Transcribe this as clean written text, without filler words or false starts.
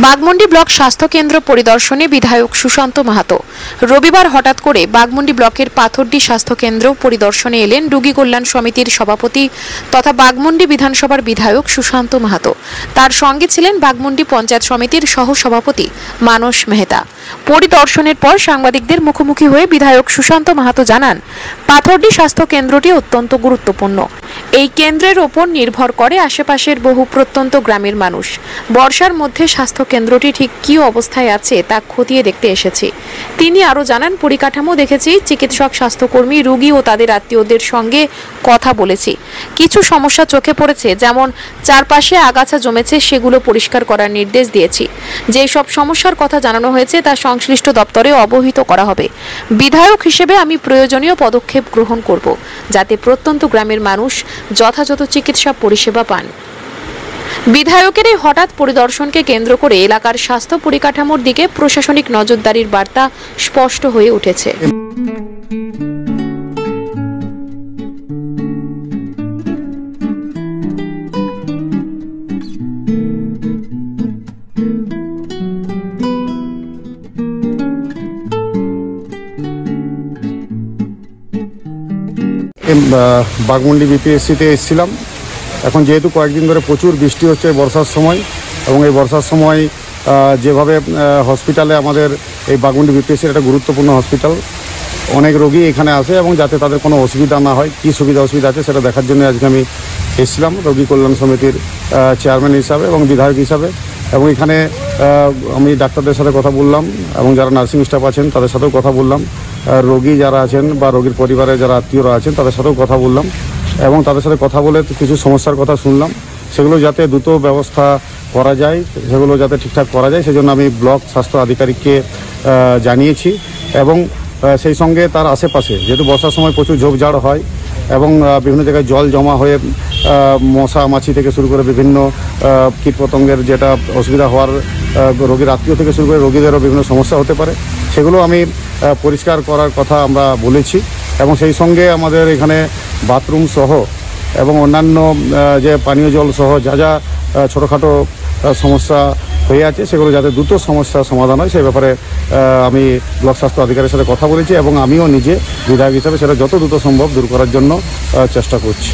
Baghmundi block স্বাস্থ্য কেন্দ্র পরিদর্শনে বিধায়ক সুশান্ত মাহাতো। রবিবার হঠাৎ করে বাগমুন্ডি ব্লকের পাথরডি স্বাস্থ্য কেন্দ্র পরিদর্শনে এলেন রোগী কল্যাণ সমিতির সভাপতি তথা বাগমুন্ডি বিধানসভার বিধায়ক সুশান্ত মাহাতো। তার সঙ্গে ছিলেন বাগমুন্ডি পঞ্চায়েত সমিতির সহ সভাপতি মানস মেহতা। পরিদর্শনের পর সাংবাদিকদের মুখোমুখি হয়ে বিধায়ক সুশান্ত মাহাতো জানান, পাথরডি স্বাস্থ্য কেন্দ্রটি অত্যন্ত গুরুত্বপূর্ণ। এই কেন্দ্রের ওপর নির্ভর করে আশেপাশের বহু প্রত্যন্ত গ্রামের মানুষ। বর্ষার মধ্যে স্বাস্থ্য কেন্দ্রটি ঠিক কী অবস্থায় আছে তা খতিয়ে দেখতে এসেছি। তিনি আরও জানান, পরিকাঠামো দেখেছি, চিকিৎসক, স্বাস্থ্যকর্মী, রোগী ও তাদের আত্মীয়দের সঙ্গে কথা বলেছি। কিছু সমস্যা চোখে পড়েছে, যেমন চারপাশে আগাছা জমেছে, সেগুলো পরিষ্কার করার নির্দেশ দিয়েছি। যেই সব সমস্যার কথা জানানো হয়েছে তা সংশ্লিষ্ট দপ্তরে অবহিত করা হবে। বিধায়ক হিসেবে আমি প্রয়োজনীয় পদক্ষেপ গ্রহণ করব, যাতে প্রত্যন্ত গ্রামের মানুষ যথাযথ চিকিৎসা পরিষেবা পান। বিধায়কের এই হঠাৎ পরিদর্শনকে কেন্দ্র করে এলাকার স্বাস্থ্য পরিকাঠামোর দিকে প্রশাসনিক নজরদারির বার্তা স্পষ্ট হয়ে উঠেছে। বাগমুন্ডি বিপিএসসিতে এসেছিলাম। এখন যেহেতু কয়েকদিন ধরে প্রচুর বৃষ্টি হচ্ছে বর্ষার সময়, এবং এই বর্ষার সময় যেভাবে হসপিটালে আমাদের এই বাগমুন্ডি বিপিএসসির একটা গুরুত্বপূর্ণ হসপিটাল, অনেক রোগী এখানে আসে, এবং যাতে তাদের কোনো অসুবিধা না হয়, কী সুবিধা অসুবিধা আছে সেটা দেখার জন্য আজকে আমি এসেছিলাম রোগী কল্যাণ সমিতির চেয়ারম্যান হিসাবে এবং বিধায়ক হিসাবে। এবং এখানে আমি ডাক্তারদের সাথে কথা বললাম, এবং যারা নার্সিং স্টাফ আছেন তাদের সাথেও কথা বললাম, রোগী যারা আছেন বা রোগীর পরিবারে যারা আত্মীয়রা আছেন তাদের সাথেও কথা বললাম, এবং তাদের সাথে কথা বলে কিছু সমস্যার কথা শুনলাম। সেগুলো যাতে দ্রুত ব্যবস্থা করা যায়, সেগুলো যাতে ঠিকঠাক করা যায়, সেজন্য আমি ব্লক স্বাস্থ্য আধিকারিককে জানিয়েছি। এবং সেই সঙ্গে তার আশেপাশে, যেহেতু বর্ষার সময় প্রচুর ঝোপঝাড় হয় এবং বিভিন্ন জায়গায় জল জমা হয়ে মশা মাছি থেকে শুরু করে বিভিন্ন কীটপতঙ্গের যেটা অসুবিধা হওয়ার, রোগীর আত্মীয় থেকে শুরু করে রোগীদেরও বিভিন্ন সমস্যা হতে পারে, সেগুলো আমি পরিষ্কার করার কথা আমরা বলেছি। এবং সেই সঙ্গে আমাদের এখানে বাথরুম সহ এবং অন্যান্য যে পানীয় জল সহ যা যা ছোটোখাটো সমস্যা হয়ে আছে, সেগুলো যাতে দ্রুত সমস্যার সমাধান হয় সেই ব্যাপারে আমি ব্লক স্বাস্থ্য আধিকারিকের সাথে কথা বলেছি, এবং আমিও নিজে বিধায়ক হিসাবে সেটা যত দ্রুত সম্ভব দূর করার জন্য চেষ্টা করছি।